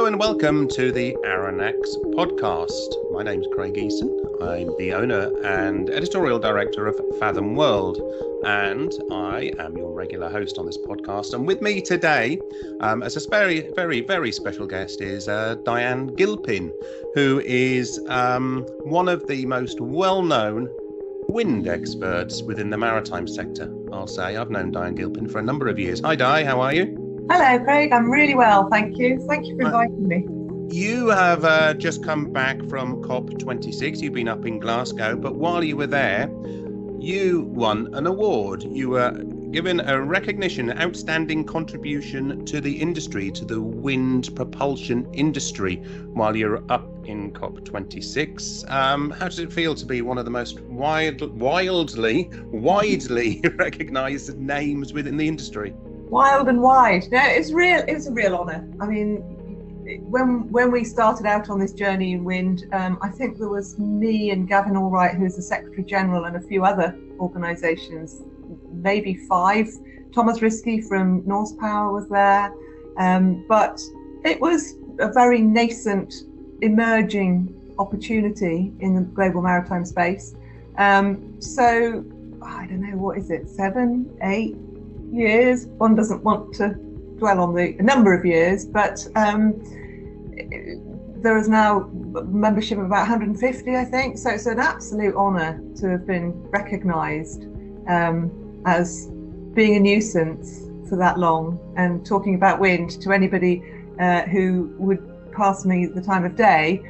Hello and welcome to the Aronnax Podcast. My name's Craig Eason. I'm the owner and editorial director of Fathom World, and I am your regular host on this podcast. And with me today, as a very, very, very special guest, is Diane Gilpin, who is one of the most well-known wind experts within the maritime sector. I'll say I've known Diane Gilpin for a number of years. Hi, Di, how are you? Hello, Craig. I'm really well, thank you. Thank you for inviting me. You have just come back from COP26. You've been up in Glasgow, but while you were there, you won an award. You were given a recognition, outstanding contribution to the industry, to the wind propulsion industry, while you're up in COP26. How does it feel to be one of the most widely recognised names within the industry? Wild and wide. No, it's a real honour. I mean, when we started out on this journey in wind, I think there was me and Gavin Allwright, who's the Secretary General, and a few other organisations, maybe 5. Thomas Risky from Norse Power was there, but it was a very nascent, emerging opportunity in the global maritime space. So I don't know, what is it, 7, 8 years? One doesn't want to dwell on the number of years, but there is now membership of about 150, I think. So it's an absolute honour to have been recognised as being a nuisance for that long, and talking about wind to anybody who would pass me the time of day.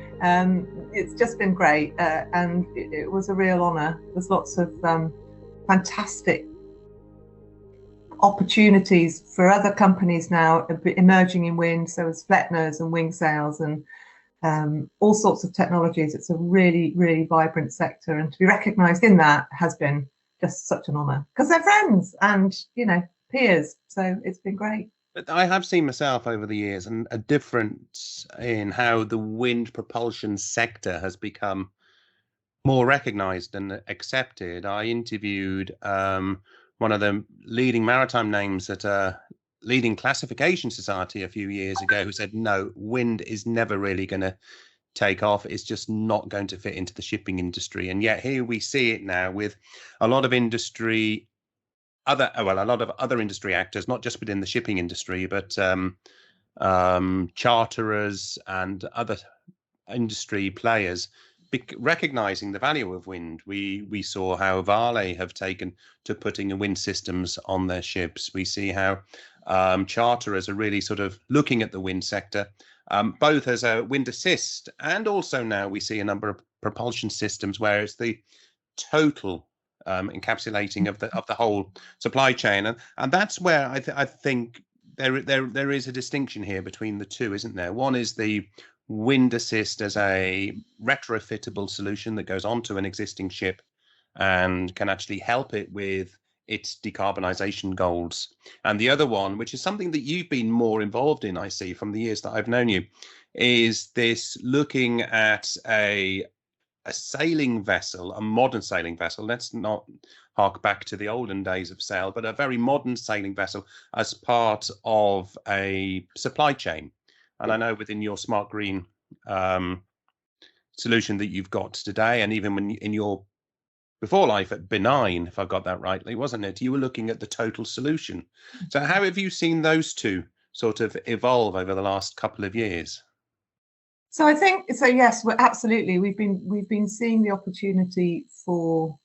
It's just been great, and it was a real honour. There's lots of fantastic opportunities for other companies now emerging in wind, so as Fletners and wing sails and all sorts of technologies. It's a really, really vibrant sector, and to be recognised in that has been just such an honour, because they're friends and, you know, peers. So it's been great. But I have seen myself over the years and a difference in how the wind propulsion sector has become more recognised and accepted. I interviewed one of the leading maritime names at a leading classification society a few years ago, who said, no, wind is never really going to take off. It's just not going to fit into the shipping industry. And yet here we see it now with a lot of industry, a lot of other industry actors, not just within the shipping industry, but charterers and other industry players recognizing the value of wind. We saw how Vale have taken to putting wind systems on their ships. We see how charterers are really sort of looking at the wind sector, both as a wind assist, and also now we see a number of propulsion systems where it's the total encapsulating of the whole supply chain, and that's where I think there is a distinction here between the two, isn't there? One is the wind assist as a retrofittable solution that goes onto an existing ship and can actually help it with its decarbonisation goals. And the other one, which is something that you've been more involved in, I see, from the years that I've known you, is this looking at a sailing vessel, a modern sailing vessel. Let's not hark back to the olden days of sail, but a very modern sailing vessel as part of a supply chain. And I know within your smart green solution that you've got today, and even when in your before life at Benign, if I've got that rightly, wasn't it? You were looking at the total solution. So how have you seen those two sort of evolve over the last couple of years? So I think so. Yes, absolutely. We've been seeing the opportunity for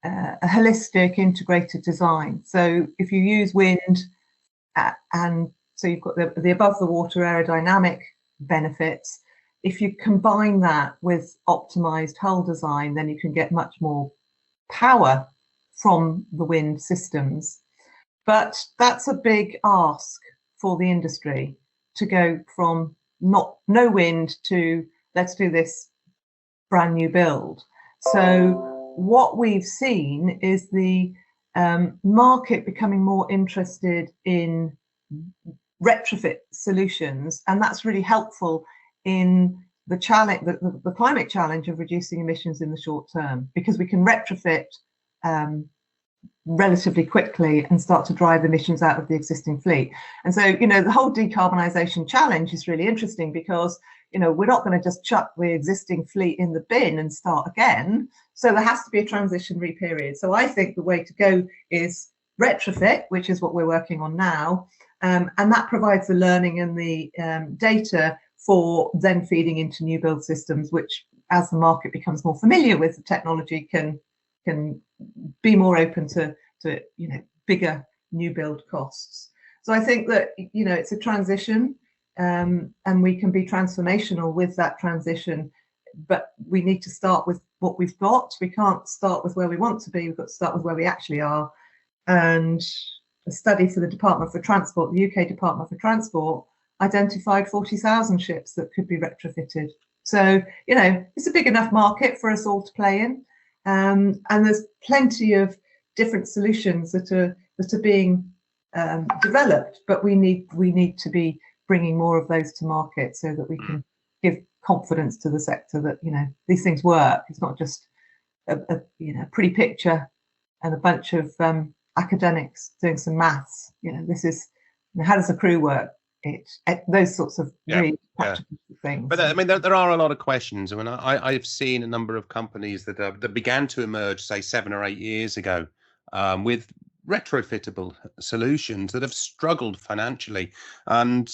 a holistic, integrated design. So if you use wind and so you've got the above the water aerodynamic benefits. If you combine that with optimized hull design, then you can get much more power from the wind systems. But that's a big ask for the industry, to go from no wind to let's do this brand new build. So what we've seen is the market becoming more interested in retrofit solutions, and that's really helpful in the challenge, the climate challenge of reducing emissions in the short term, because we can retrofit relatively quickly and start to drive emissions out of the existing fleet. And so, the whole decarbonisation challenge is really interesting because, we're not going to just chuck the existing fleet in the bin and start again. So there has to be a transitionary period. So I think the way to go is retrofit, which is what we're working on now. And that provides the learning and the data for then feeding into new build systems, which, as the market becomes more familiar with the technology, can be more open to bigger new build costs. So I think that it's a transition, and we can be transformational with that transition, but we need to start with what we've got. We can't start with where we want to be. We've got to start with where we actually are. And a study for the Department for Transport, the UK Department for Transport, identified 40,000 ships that could be retrofitted. So it's a big enough market for us all to play in. And there's plenty of different solutions that are being developed, but we need to be bringing more of those to market so that we can give confidence to the sector that these things work. It's not just a pretty picture and a bunch of academics doing some maths. This is how does the crew work? Those sorts of really practical things. But I mean, there are a lot of questions. I mean, I've seen a number of companies that began to emerge, say 7 or 8 years ago, with retrofittable solutions that have struggled financially, and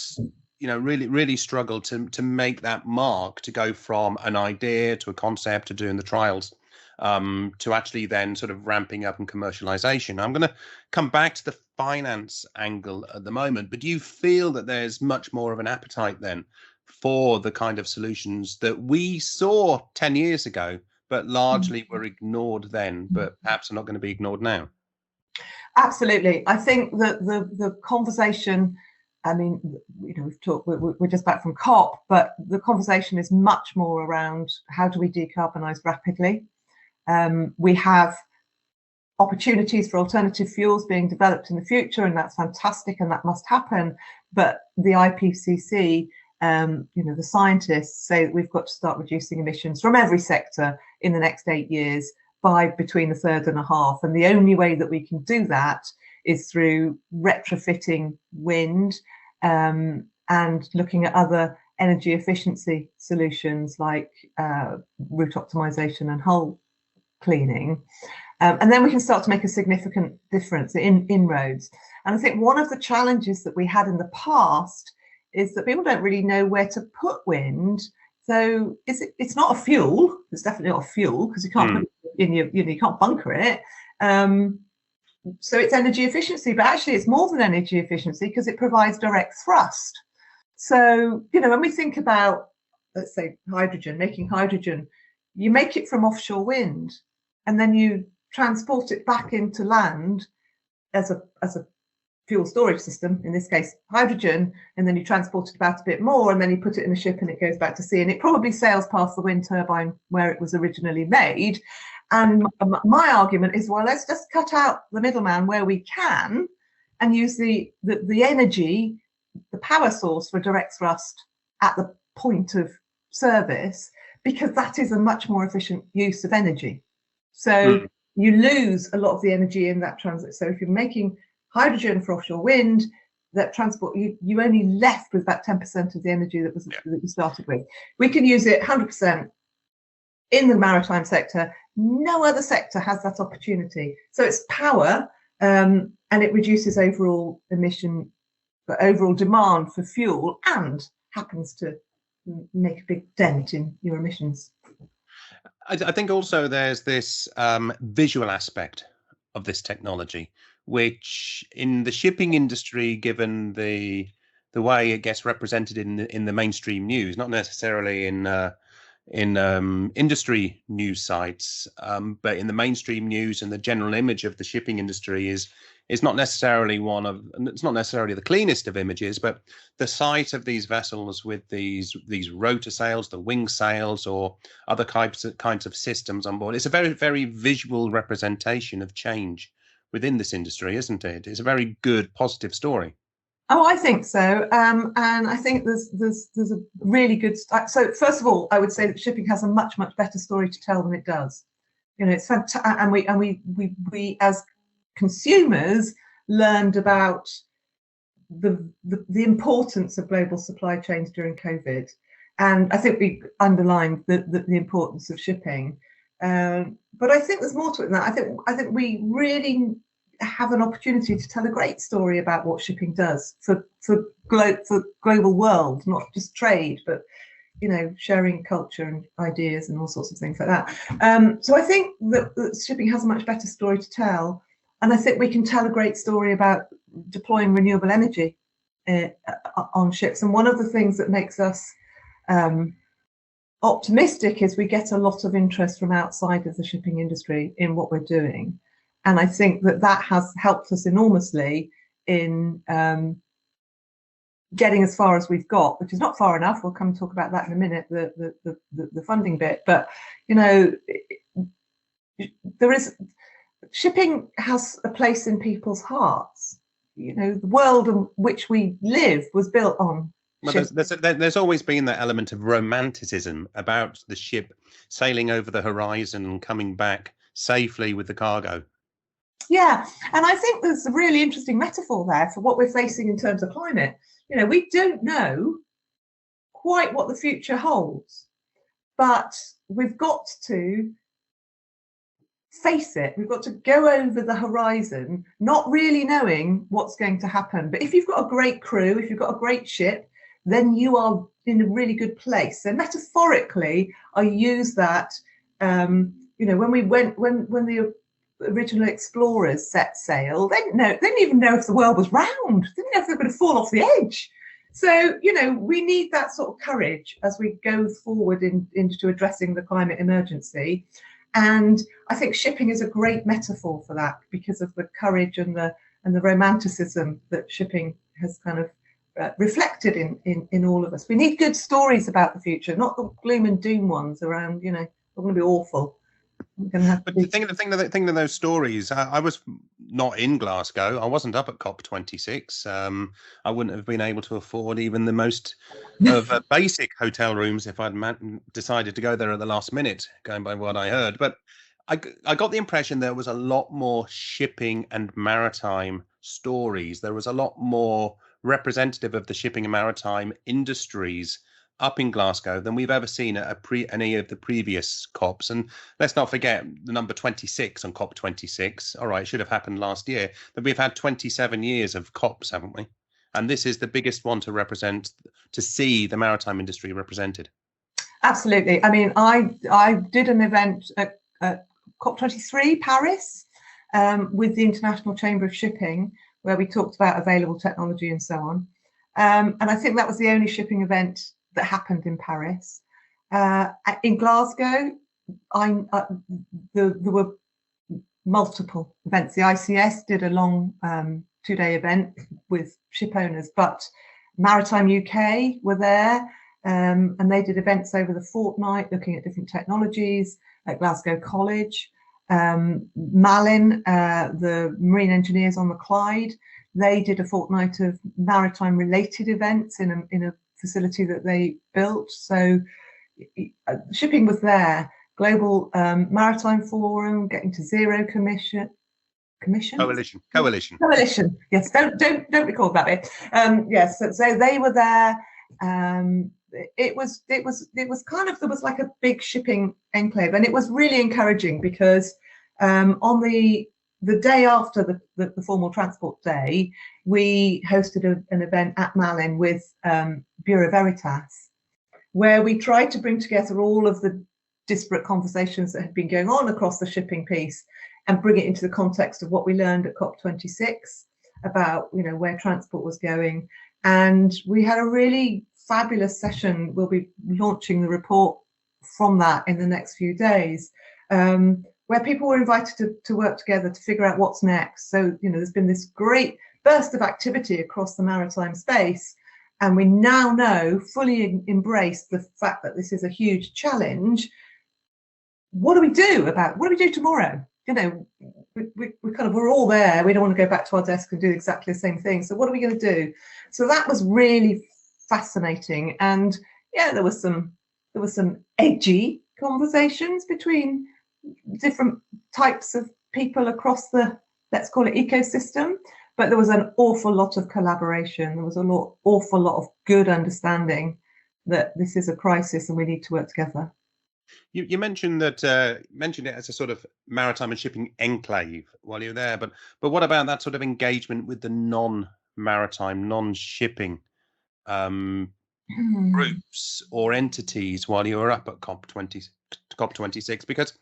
really struggled to make that mark, to go from an idea to a concept to doing the trials, to actually then sort of ramping up and commercialization. I'm going to come back to the finance angle at the moment, but do you feel that there's much more of an appetite then for the kind of solutions that we saw 10 years ago, but largely were ignored then, but perhaps are not going to be ignored now? Absolutely. I think that the conversation, I mean, we've talked, we're just back from COP, but the conversation is much more around how do we decarbonise rapidly. We have opportunities for alternative fuels being developed in the future, and that's fantastic, and that must happen. But the IPCC, the scientists say that we've got to start reducing emissions from every sector in the next 8 years by between a third and a half. And the only way that we can do that is through retrofitting wind, and looking at other energy efficiency solutions like route optimization and hull cleaning. And then we can start to make a significant difference in roads. And I think one of the challenges that we had in the past is that people don't really know where to put wind. So it's not a fuel. It's definitely not a fuel because you can't put it in you can't bunker it. So it's energy efficiency, but actually it's more than energy efficiency because it provides direct thrust. So when we think about, let's say, making hydrogen, you make it from offshore wind, and then you transport it back into land as a fuel storage system, in this case hydrogen, and then you transport it about a bit more, and then you put it in a ship and it goes back to sea, and it probably sails past the wind turbine where it was originally made. And my argument is, well, let's just cut out the middleman where we can and use the energy, the power source for direct thrust at the point of service, because that is a much more efficient use of energy. So you lose a lot of the energy in that transit. So if you're making hydrogen for offshore wind, that transport, you only left with about 10% of the energy that you started with. We can use it 100% in the maritime sector. No other sector has that opportunity. So it's power, and it reduces overall emission, overall demand for fuel, and happens to make a big dent in your emissions. I think also there's this visual aspect of this technology, which in the shipping industry, given the way it gets represented in the mainstream news, not necessarily in industry news sites, but in the mainstream news, and the general image of the shipping industry is not necessarily it's not necessarily the cleanest of images, but the sight of these vessels with these rotor sails, the wing sails, or other kinds of systems on board, it's a very, very visual representation of change within this industry, isn't it? It's a very good, positive story. Oh, I think so, and I think there's a really good. So first of all, I would say that shipping has a much better story to tell than it does. It's fantastic, and we as consumers learned about the importance of global supply chains during COVID. And I think we underlined the importance of shipping. But I think there's more to it than that. I think we really have an opportunity to tell a great story about what shipping does for global world, not just trade, but sharing culture and ideas and all sorts of things like that. So I think that shipping has a much better story to tell, and I think we can tell a great story about deploying renewable energy on ships. And one of the things that makes us optimistic is we get a lot of interest from outside of the shipping industry in what we're doing. And I think that has helped us enormously in getting as far as we've got, which is not far enough. We'll come and talk about that in a minute, the funding bit. But, shipping has a place in people's hearts. The world in which we live was built on. Well, there's always been that element of romanticism about the ship sailing over the horizon and coming back safely with the cargo. Yeah, and I think there's a really interesting metaphor there for what we're facing in terms of climate. We don't know quite what the future holds, but we've got to face it. We've got to go over the horizon, not really knowing what's going to happen. But if you've got a great crew, if you've got a great ship, then you are in a really good place. So metaphorically, I use that. When the original explorers set sail, they didn't even know if the world was round. They didn't know if they were going to fall off the edge. So we need that sort of courage as we go forward into addressing the climate emergency. And I think shipping is a great metaphor for that because of the courage and the romanticism that shipping has kind of reflected in all of us. We need good stories about the future, not the gloom and doom ones around, we're going to be awful. But the thing of those stories, I was not in Glasgow. I wasn't up at COP26. I wouldn't have been able to afford even the most of basic hotel rooms if I'd decided to go there at the last minute, going by what I heard. But I got the impression there was a lot more shipping and maritime stories. There was a lot more representative of the shipping and maritime industries up in Glasgow than we've ever seen at any of the previous COPs. And let's not forget the number 26 on COP26. All right, it should have happened last year, but we've had 27 years of COPs, haven't we? And this is the biggest one to see the maritime industry represented. Absolutely. I mean, I did an event at COP23 Paris with the International Chamber of Shipping, where we talked about available technology and so on. And I think that was the only shipping event that happened in Paris. In Glasgow, there were multiple events. The ICS did a long 2-day event with ship owners, but Maritime UK were there, and they did events over the fortnight looking at different technologies at Glasgow College. Malin, the marine engineers on the Clyde, they did a fortnight of maritime related events in a facility that they built. So shipping was there. Global Maritime Forum, Getting to Zero Coalition. Yes, don't recall that bit. Yes, so they were there. It was kind of, there was like a big shipping enclave, and it was really encouraging because on the day after the formal transport day, we hosted an event at Malin with Bureau Veritas, where we tried to bring together all of the disparate conversations that had been going on across the shipping piece and bring it into the context of what we learned at COP26 about, where transport was going. And we had a really fabulous session. We'll be launching the report from that in the next few days, where people were invited to work together to figure out what's next. So, there's been this great burst of activity across the maritime space, and we now fully embrace the fact that this is a huge challenge. What do we do tomorrow? We're all there. We don't want to go back to our desk and do exactly the same thing. So what are we going to do? So that was really fascinating. And yeah, there was some edgy conversations between different types of people across the let's call it ecosystem, but there was an awful lot of collaboration. There was awful lot of good understanding that this is a crisis and we need to work together. You mentioned that mentioned it as a sort of maritime and shipping enclave while you're there, but what about that sort of engagement with the non-maritime, non-shipping groups or entities while you were up at COP26? Because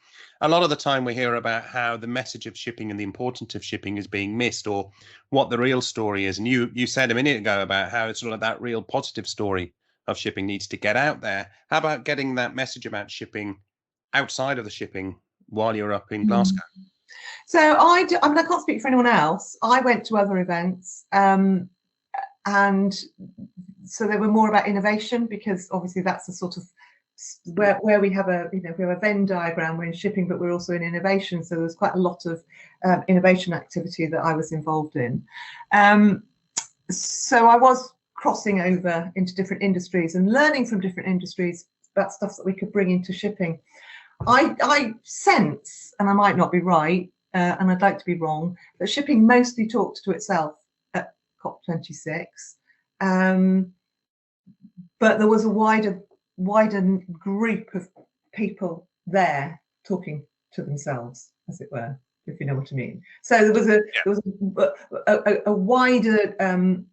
a lot of the time we hear about how the message of shipping and the importance of shipping is being missed, or what the real story is. And you said a minute ago about how it's sort of that real positive story of shipping needs to get out there. How about getting that message about shipping outside of the shipping while you're up in Glasgow? So I can't speak for anyone else. I went to other events, and so they were more about innovation, because obviously that's the sort of where we have a Venn diagram. We're in shipping, but we're also in innovation. So there's quite a lot of innovation activity that I was involved in. So I was crossing over into different industries and learning from different industries about stuff that we could bring into shipping. I sense, and I might not be right, and I'd like to be wrong, that shipping mostly talked to itself at COP26, but there was a wider group of people there talking to themselves, as it were, if you know what I mean. So there was a wider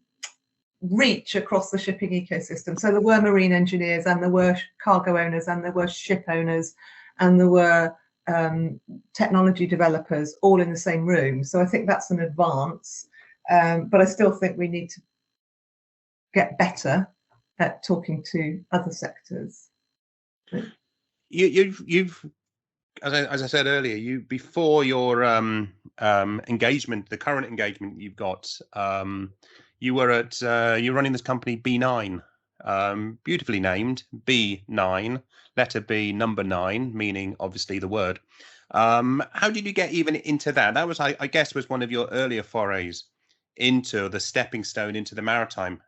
reach across the shipping ecosystem. So there were marine engineers, and there were cargo owners, and there were ship owners, and there were technology developers all in the same room. So I think that's an advance, but I still think we need to get better at talking to other sectors. You've as I said earlier, before your engagement, the current engagement you've got, you're running this company B9, beautifully named B9, letter B, number 9, meaning obviously the word. How did you get even into that? That was, I guess, was one of your earlier forays into the stepping stone into the maritime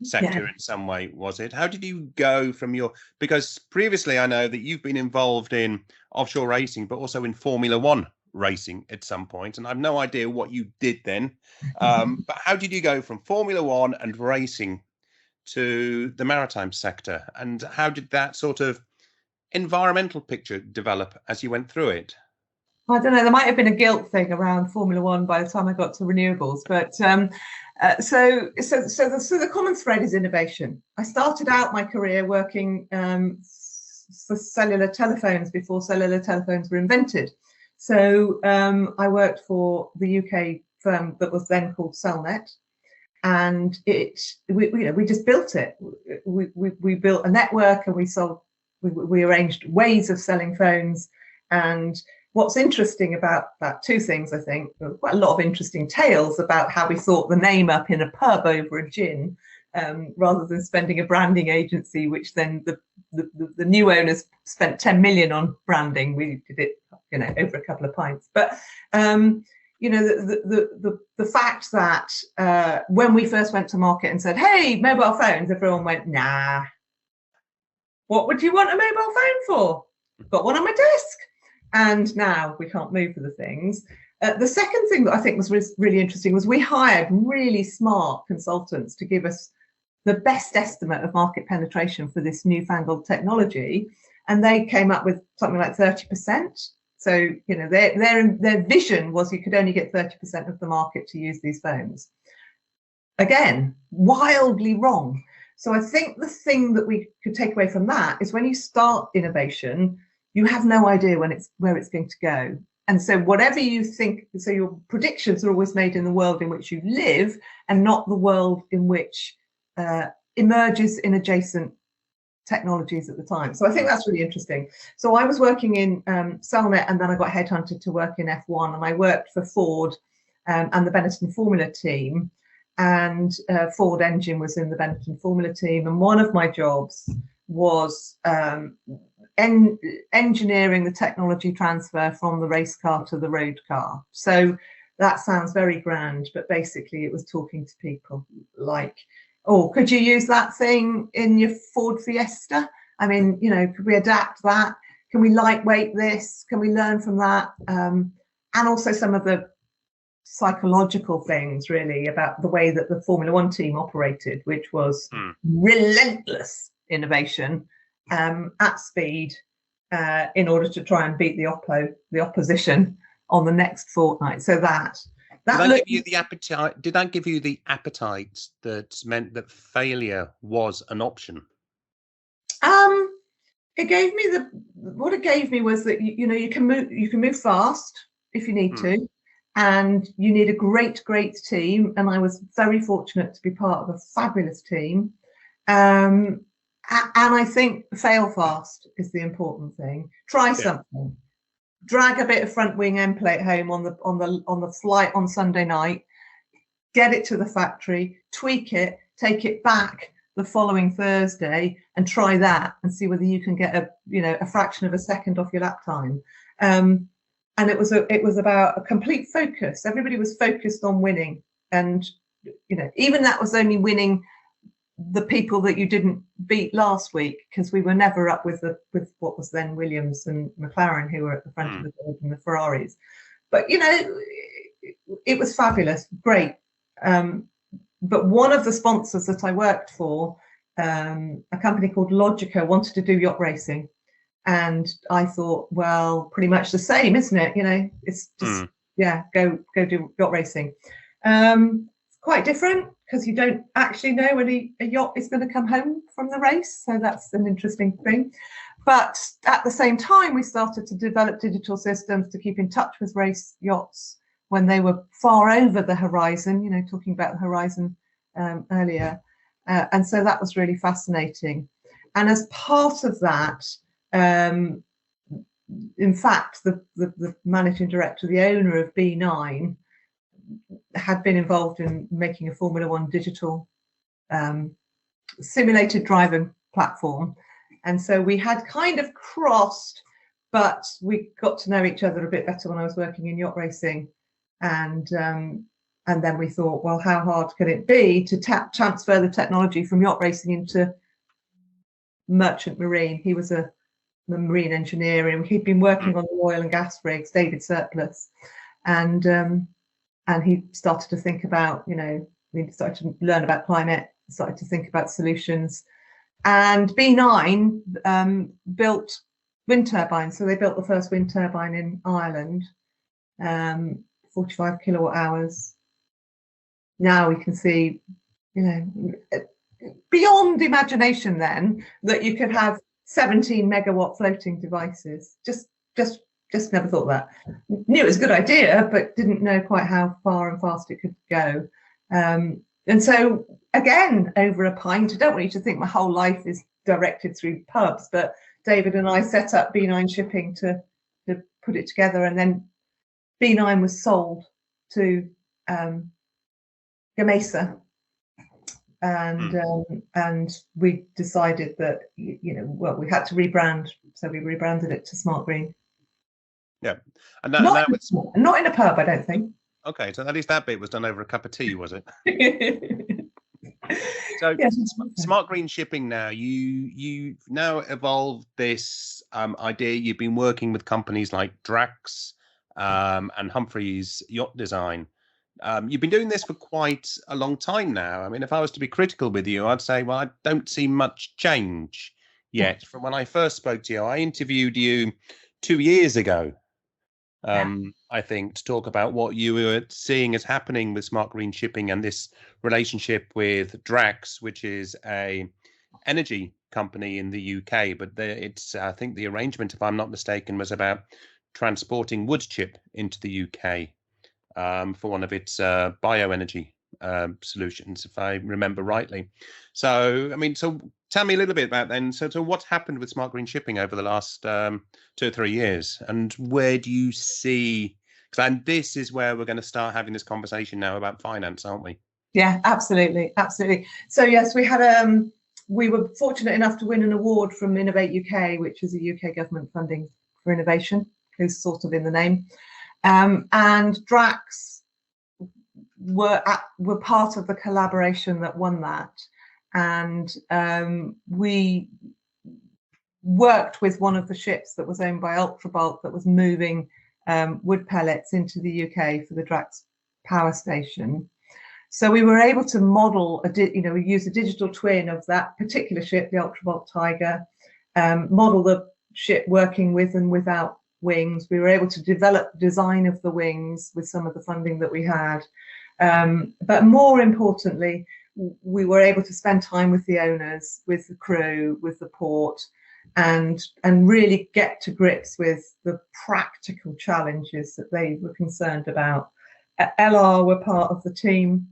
sector in some way, was it? How did you go from because previously I know that you've been involved in offshore racing, but also in Formula One racing at some point, and I've no idea what you did then. But how did you go from Formula One and racing to the maritime sector, and how did that sort of environmental picture develop as you went through it? I don't know, there might have been a guilt thing around Formula One by the time I got to renewables, but so the common thread is innovation. I started out my career working for cellular telephones before cellular telephones were invented. So I worked for the UK firm that was then called Cellnet, and we just built it. We built a network, and we arranged ways of selling phones. And what's interesting about that, two things, I think, quite a lot of interesting tales about how we thought the name up in a pub over a gin, rather than spending a branding agency, which then the new owners spent 10 million on branding. We did it, over a couple of pints. But the fact that when we first went to market and said, "Hey, mobile phones," everyone went, "Nah, what would you want a mobile phone for? I've got one on my desk." And now we can't move for the things. The second thing that I think was really interesting was we hired really smart consultants to give us the best estimate of market penetration for this newfangled technology, and they came up with something like 30%. So their vision was you could only get 30% of the market to use these phones. Again, wildly wrong. So I think the thing that we could take away from that is when you start innovation, you have no idea where it's going to go. And so whatever you think, so your predictions are always made in the world in which you live, and not the world in which emerges in adjacent technologies at the time. So I think that's really interesting. So I was working in Cellnet, and then I got headhunted to work in F1, and I worked for Ford and the Benetton Formula team, and Ford Engine was in the Benetton Formula team, and one of my jobs was engineering the technology transfer from the race car to the road car. So that sounds very grand, but basically it was talking to people like, "Oh, could you use that thing in your Ford Fiesta? I mean, could we adapt that? Can we lightweight this? Can we learn from that?" And also some of the psychological things really about the way that the Formula One team operated, which was relentless innovation at speed in order to try and beat the opposition on the next fortnight. So that give you the appetite? Did that give you the appetite that meant that failure was an option? It gave me what it gave me was that you can move fast if you need to, and you need a great team. And I was very fortunate to be part of a fabulous team. And I think fail fast is the important thing. Try something. Drag a bit of front wing end plate home on the flight on Sunday night. Get it to the factory. Tweak it. Take it back the following Thursday and try that and see whether you can get a fraction of a second off your lap time. And it was about a complete focus. Everybody was focused on winning, and even that was only winning the people that you didn't beat last week, because we were never up with what was then Williams and McLaren, who were at the front of the board, and the Ferraris. But it was fabulous, great. But one of the sponsors that I worked for, a company called Logica, wanted to do yacht racing. And I thought, well, pretty much the same, isn't it? It's just, go do yacht racing. It's quite different because you don't actually know when a yacht is going to come home from the race. So that's an interesting thing. But at the same time, we started to develop digital systems to keep in touch with race yachts when they were far over the horizon, talking about the horizon earlier. And so that was really fascinating. And as part of that, in fact, the managing director, the owner of B9, had been involved in making a Formula One digital simulated driving platform. And so we had kind of crossed, but we got to know each other a bit better when I was working in yacht racing. And then we thought, well, how hard can it be to transfer the technology from yacht racing into merchant marine? He was a marine engineer, and he'd been working on the oil and gas rigs, David Surplus, and he started to think about, we started to learn about climate, started to think about solutions, and B9 built wind turbines. So they built the first wind turbine in Ireland, 45 kilowatt hours. Now we can see, beyond imagination then, that you could have 17 megawatt floating devices. Just never thought that. Knew it was a good idea, but didn't know quite how far and fast it could go. And so, again, over a pint, I don't want you to think my whole life is directed through pubs, but David and I set up B9 Shipping to put it together, and then B9 was sold to Gamesa. And we decided that, we had to rebrand. So we rebranded it to Smart Green. Yeah. And not in a pub, I don't think. Okay, so at least that bit was done over a cup of tea, was it? So yes. Smart Green Shipping now, you've now evolved this idea. You've been working with companies like Drax and Humphreys Yacht Design. You've been doing this for quite a long time now. I mean, if I was to be critical with you, I'd say, well, I don't see much change yet. From when I first spoke to you, I interviewed you 2 years ago, I think, to talk about what you were seeing as happening with Smart Green Shipping and this relationship with Drax, which is a energy company in the UK. But I think the arrangement, if I'm not mistaken, was about transporting wood chip into the UK. For one of its bioenergy solutions, if I remember rightly. So, so tell me a little bit about then. So what's happened with Smart Green Shipping over the last 2 or 3 years, and where do you see? Because this is where we're going to start having this conversation now about finance, aren't we? Yeah, absolutely. So yes, we were fortunate enough to win an award from Innovate UK, which is a UK government funding for innovation, who's sort of in the name. And Drax were part of the collaboration that won that, and we worked with one of the ships that was owned by Ultrabulk that was moving wood pellets into the UK for the Drax power station. So we were able to model, we used a digital twin of that particular ship, the Ultravolt Tiger, model the ship working with and without wings. We were able to develop the design of the wings with some of the funding that we had. But more importantly, we were able to spend time with the owners, with the crew, with the port, and really get to grips with the practical challenges that they were concerned about. LR were part of the team.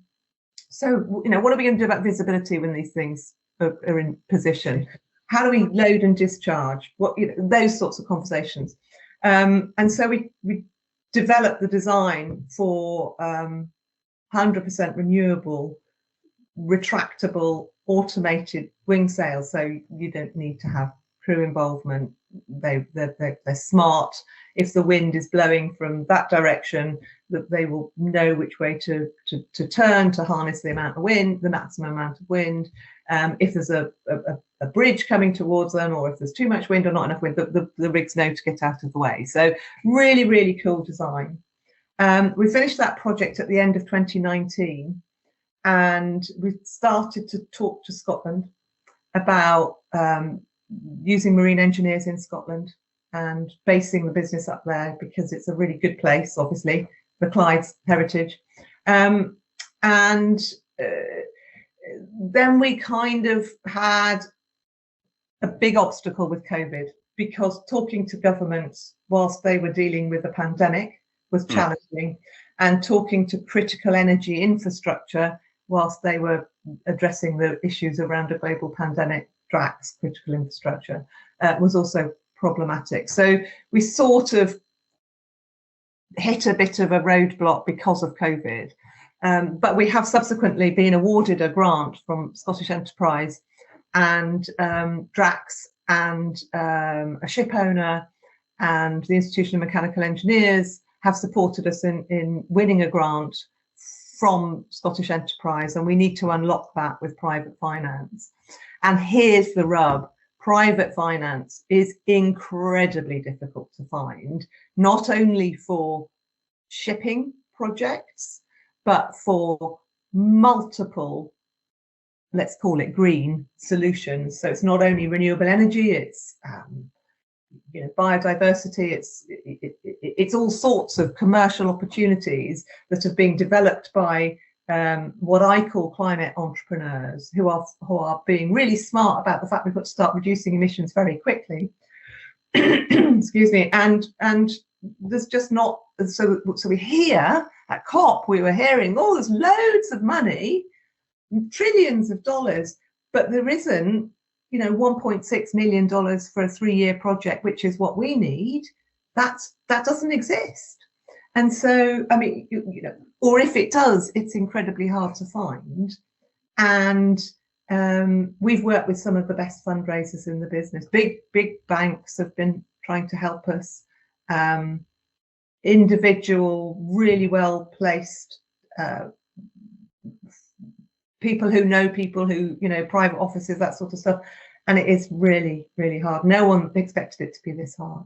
So, what are we going to do about visibility when these things are in position? How do we load and discharge? Those sorts of conversations. And so we developed the design for 100% renewable, retractable, automated wing sails. So you don't need to have crew involvement. They're smart. If the wind is blowing from that direction, that they will know which way to turn to harness the amount of wind, the maximum amount of wind. If there's a bridge coming towards them, or if there's too much wind or not enough wind, the rigs know to get out of the way. So really, really cool design. We finished that project at the end of 2019, and we started to talk to Scotland about using marine engineers in Scotland and basing the business up there, because it's a really good place, obviously, the Clyde's heritage. And then we kind of had a big obstacle with COVID, because talking to governments whilst they were dealing with a pandemic was challenging, and talking to critical energy infrastructure whilst they were addressing the issues around a global pandemic, DRAX, critical infrastructure, was also problematic. So we sort of hit a bit of a roadblock because of COVID. But we have subsequently been awarded a grant from Scottish Enterprise and DRAX and a ship owner and the Institution of Mechanical Engineers have supported us in winning a grant from Scottish Enterprise, and we need to unlock that with private finance. And here's the rub. Private finance is incredibly difficult to find, not only for shipping projects, but for multiple, let's call it green solutions. So it's not only renewable energy, it's biodiversity, it's all sorts of commercial opportunities that have been developed by what I call climate entrepreneurs, who are being really smart about the fact we've got to start reducing emissions very quickly. Excuse me, and there's just not, so we hear at COP, we were hearing, oh, there's loads of money, trillions of dollars, but there isn't, $1.6 million for a 3-year project, which is what we need. That doesn't exist. And so, I mean, or if it does, it's incredibly hard to find. And we've worked with some of the best fundraisers in the business. Big banks have been trying to help us. Individual, really well placed people who know people who, private offices, that sort of stuff. And it is really, really hard. No one expected it to be this hard.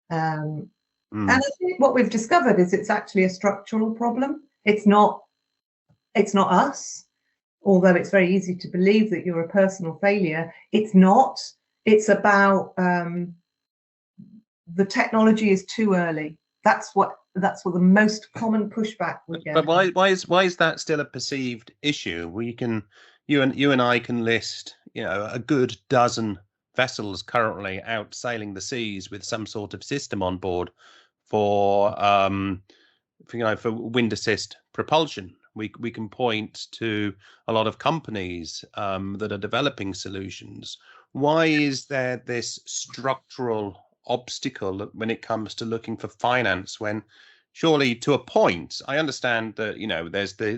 And I think what we've discovered is it's actually a structural problem. It's not us, although it's very easy to believe that you're a personal failure. It's not. It's about the technology is too early. That's what the most common pushback we get. But why is that still a perceived issue? You and I can list a good dozen vessels currently out sailing the seas with some sort of system on board for wind assist propulsion. We can point to a lot of companies that are developing solutions. Why is there this structural obstacle when it comes to looking for finance, when surely to a point, I understand that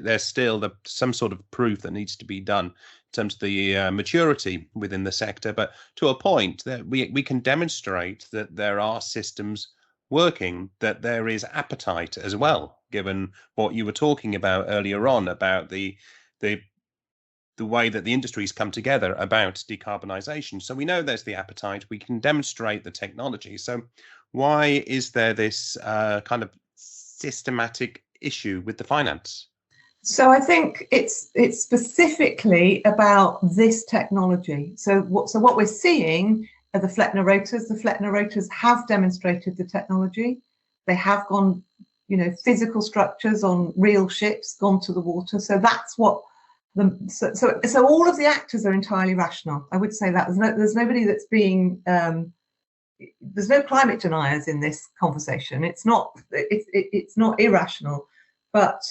there's still some sort of proof that needs to be done in terms of the maturity within the sector, but to a point that we can demonstrate that there are systems working, that there is appetite as well, given what you were talking about earlier on about the way that the industries come together about decarbonisation. So we know there's the appetite, we can demonstrate the technology. So why is there this kind of systematic issue with the finance? So I think it's specifically about this technology. So what we're seeing are the Flettner rotors. The Flettner rotors have demonstrated the technology. They have gone, physical structures on real ships, gone to the water. So that's what so all of the actors are entirely rational. I would say that there's nobody that's being there's no climate deniers in this conversation. It's not irrational, but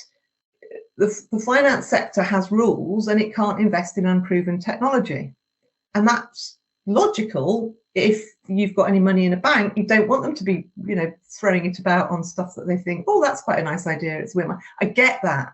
the finance sector has rules and it can't invest in unproven technology. And that's logical. If you've got any money in a bank, you don't want them to be, throwing it about on stuff that they think, oh, that's quite a nice idea. It's weird. I get that.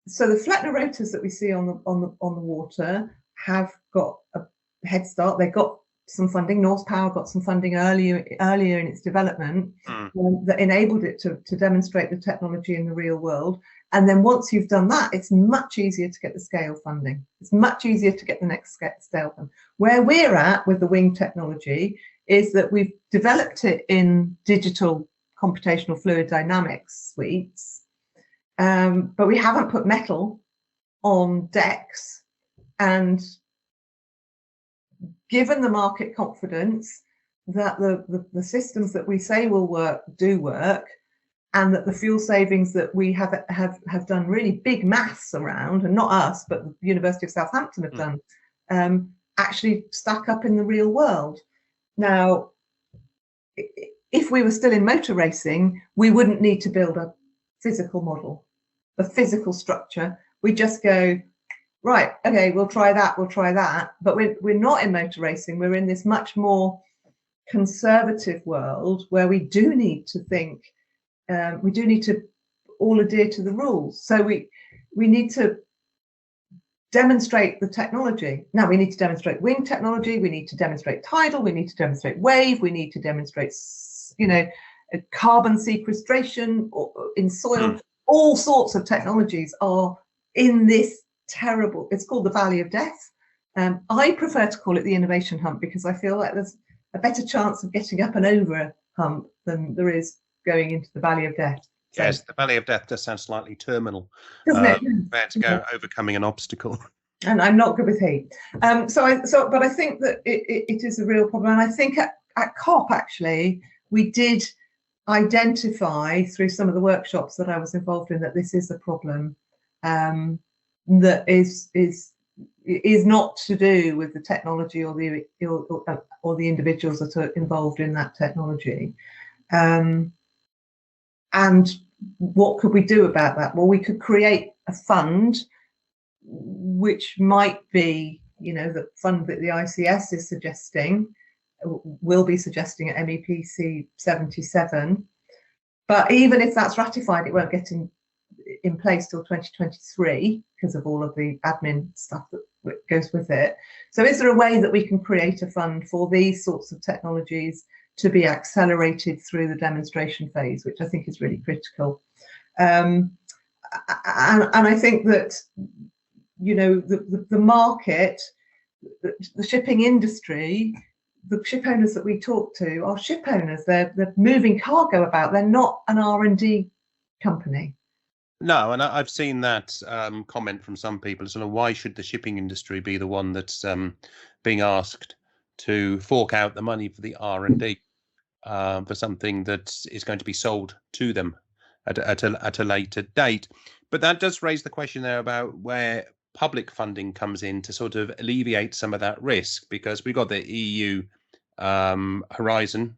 So the Flettner rotors that we see on the water have got a head start. They've got some funding. Norse Power got some funding earlier in its development that enabled it to demonstrate the technology in the real world. And then once you've done that, it's much easier to get the scale funding. It's much easier to get the next scale funding. Where we're at with the wing technology is that we've developed it in digital computational fluid dynamics suites, but we haven't put metal on decks. And given the market confidence that the systems that we say will work do work, and that the fuel savings that we have done really big maths around, and not us, but the University of Southampton have done, actually stack up in the real world. Now, if we were still in motor racing, we wouldn't need to build a physical model, a physical structure. We just go, right, okay, we'll try that. But we're not in motor racing. We're in this much more conservative world where we do need to think, we do need to all adhere to the rules. So we need to demonstrate the technology. Now we need to demonstrate wing technology. We need to demonstrate tidal. We need to demonstrate wave. We need to demonstrate, carbon sequestration in soil. All sorts of technologies are in this terrible, it's called the Valley of Death. I prefer to call it the innovation hump because I feel like there's a better chance of getting up and over a hump than there is going into the Valley of Death. So, yes, the Valley of Death does sound slightly terminal. Doesn't it? Compared to go overcoming an obstacle. And I'm not good with heat. But I think that it is a real problem. And I think at COP, actually, we did identify through some of the workshops that I was involved in that this is a problem that is not to do with the technology or the individuals that are involved in that technology. And what could we do about that? Well, we could create a fund, which might be, the fund that the ICS is suggesting, will be suggesting at MEPC 77. But even if that's ratified, it won't get in place till 2023 because of all of the admin stuff that goes with it. So is there a way that we can create a fund for these sorts of technologies to be accelerated through the demonstration phase, which I think is really critical? And I think that, the market, the shipping industry, the ship owners that we talk to are ship owners. They're moving cargo about. They're not an R&D company. No, and I've seen that comment from some people. So why should the shipping industry be the one that's being asked to fork out the money for the R&D for something that is going to be sold to them at a later date? But that does raise the question there about where public funding comes in to sort of alleviate some of that risk, because we've got the EU Horizon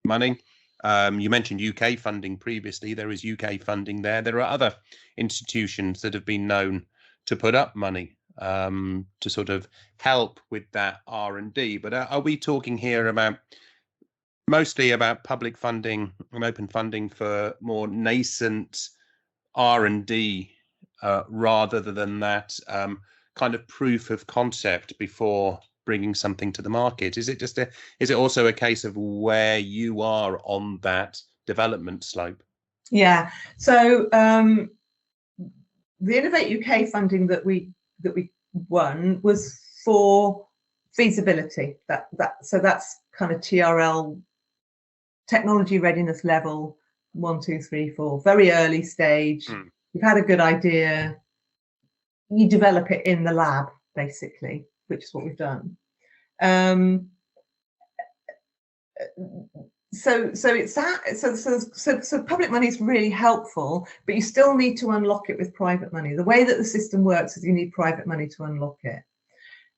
money. You mentioned UK funding previously. There is UK funding there. There are other institutions that have been known to put up money to sort of help with that R&D. But are we talking here about mostly about public funding and open funding for more nascent R&D rather than that kind of proof of concept before bringing something to the market? Is it also a case of where you are on that development slope? Yeah. So the Innovate UK funding that we won was for feasibility. So that's kind of TRL, technology readiness level 1, 2, 3, 4, very early stage. You've had a good idea. You develop it in the lab, basically, which is what we've done. So it's that. So public money is really helpful, but you still need to unlock it with private money. The way that the system works is you need private money to unlock it.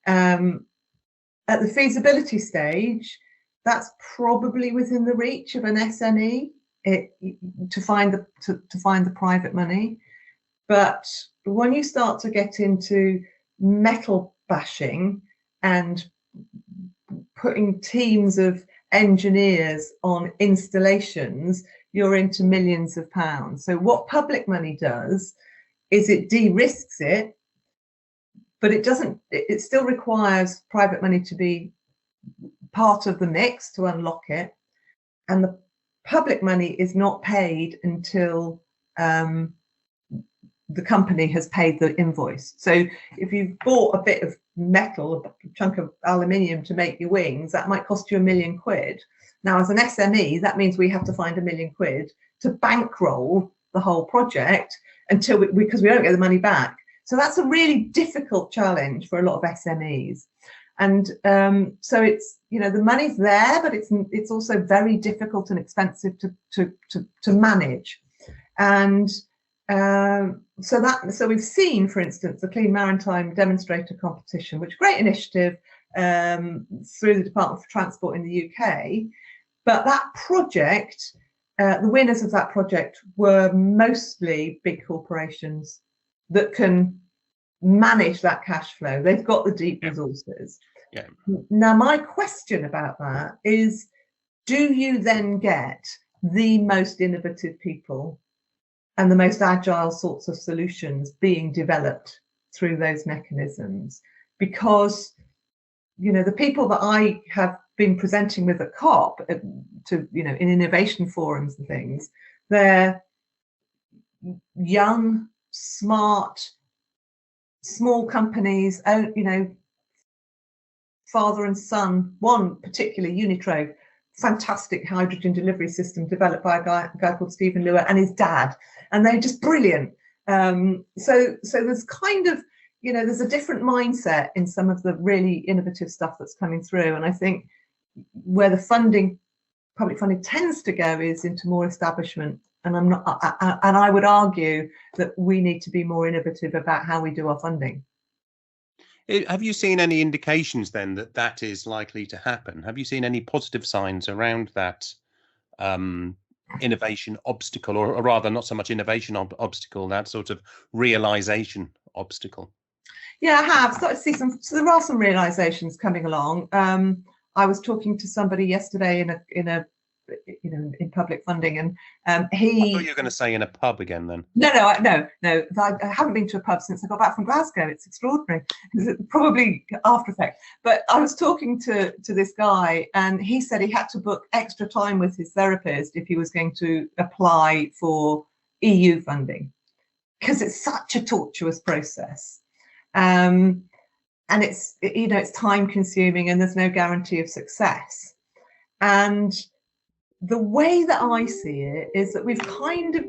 At the feasibility stage, that's probably within the reach of an SME to find the private money. But when you start to get into metal bashing and putting teams of engineers on installations, you're into millions of pounds. So what public money does is it de-risks it, but it still requires private money to be part of the mix to unlock it. And the public money is not paid until the company has paid the invoice. So if you've bought a bit of metal, a chunk of aluminium to make your wings, that might cost you £1 million. Now, as an SME, that means we have to find £1 million to bankroll the whole project because we don't get the money back. So that's a really difficult challenge for a lot of SMEs. And so it's, the money's there, but it's also very difficult and expensive to manage. And so we've seen, for instance, the Clean Maritime demonstrator competition, which is a great initiative through the Department for Transport in the UK. But that project, the winners of that project were mostly big corporations that can manage that cash flow. They've got the deep resources. Yeah. Now, my question about that is, do you then get the most innovative people and the most agile sorts of solutions being developed through those mechanisms? Because, the people that I have been presenting with at COP in innovation forums and things, they're young, smart, small companies, father and son, one particular Unitrove, fantastic hydrogen delivery system developed by a guy called Stephen Lewer and his dad, and they're just brilliant. So there's kind of, there's a different mindset in some of the really innovative stuff that's coming through, and I think where the public funding tends to go is into more establishment. And I would argue that we need to be more innovative about how we do our funding. Have you seen any indications then that is likely to happen? Have you seen any positive signs around that innovation obstacle, or rather not so much innovation obstacle, that sort of realization obstacle? Yeah, I have started to see so there are some realizations coming along. I was talking to somebody yesterday in public funding, and I thought you were going to say in a pub again then. No. I haven't been to a pub since I got back from Glasgow. It's extraordinary. It's probably after effect. But I was talking to this guy, and he said he had to book extra time with his therapist if he was going to apply for EU funding, because it's such a tortuous process. And it's it's time consuming, and there's no guarantee of success. And the way that I see it is that we've kind of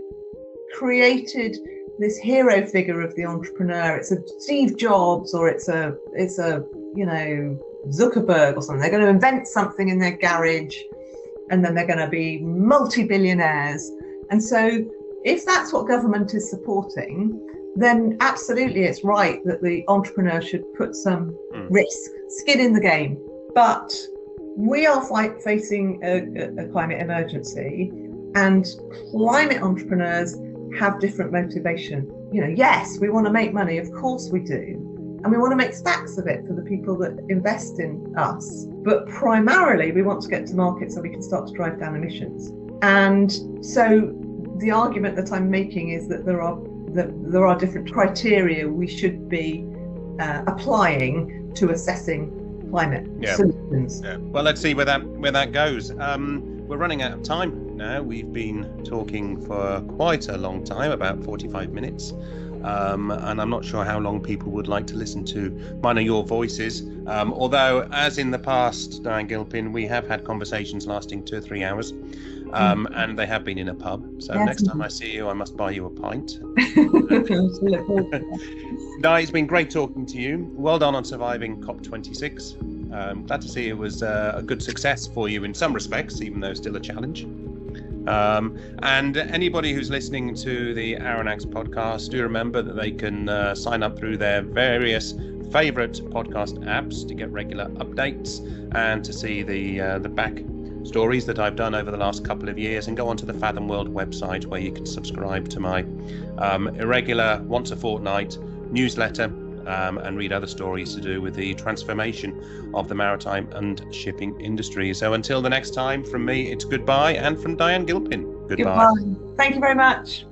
created this hero figure of the entrepreneur. It's a Steve Jobs, or it's a Zuckerberg or something. They're going to invent something in their garage, and then they're going to be multi-billionaires. And so if that's what government is supporting, then absolutely it's right that the entrepreneur should put some risk, skin in the game. But we are facing a climate emergency, and climate entrepreneurs have different motivation. Yes, we want to make money, of course we do, and we want to make stacks of it for the people that invest in us. But primarily, we want to get to market so we can start to drive down emissions. And so the argument that I'm making is that there are different criteria we should be applying to assessing climate solutions. Yeah. Well, let's see where that goes. We're running out of time now. We've been talking for quite a long time, about 45 minutes, and I'm not sure how long people would like to listen to mine or your voices. Although, as in the past, Diane Gilpin, we have had conversations lasting 2 or 3 hours. And they have been in a pub. So Yes. next time I see you, I must buy you a pint. Look forward to that. Di, it's been great talking to you. Well done on surviving COP26. Glad to see it was a good success for you in some respects, even though still a challenge. And anybody who's listening to the Aronnax podcast, do remember that they can sign up through their various favourite podcast apps to get regular updates and to see the back stories that I've done over the last couple of years, and go onto the Fathom World website where you can subscribe to my irregular once a fortnight newsletter and read other stories to do with the transformation of the maritime and shipping industry. So until the next time, from me, it's goodbye, and from Diane Gilpin, goodbye. Thank you very much.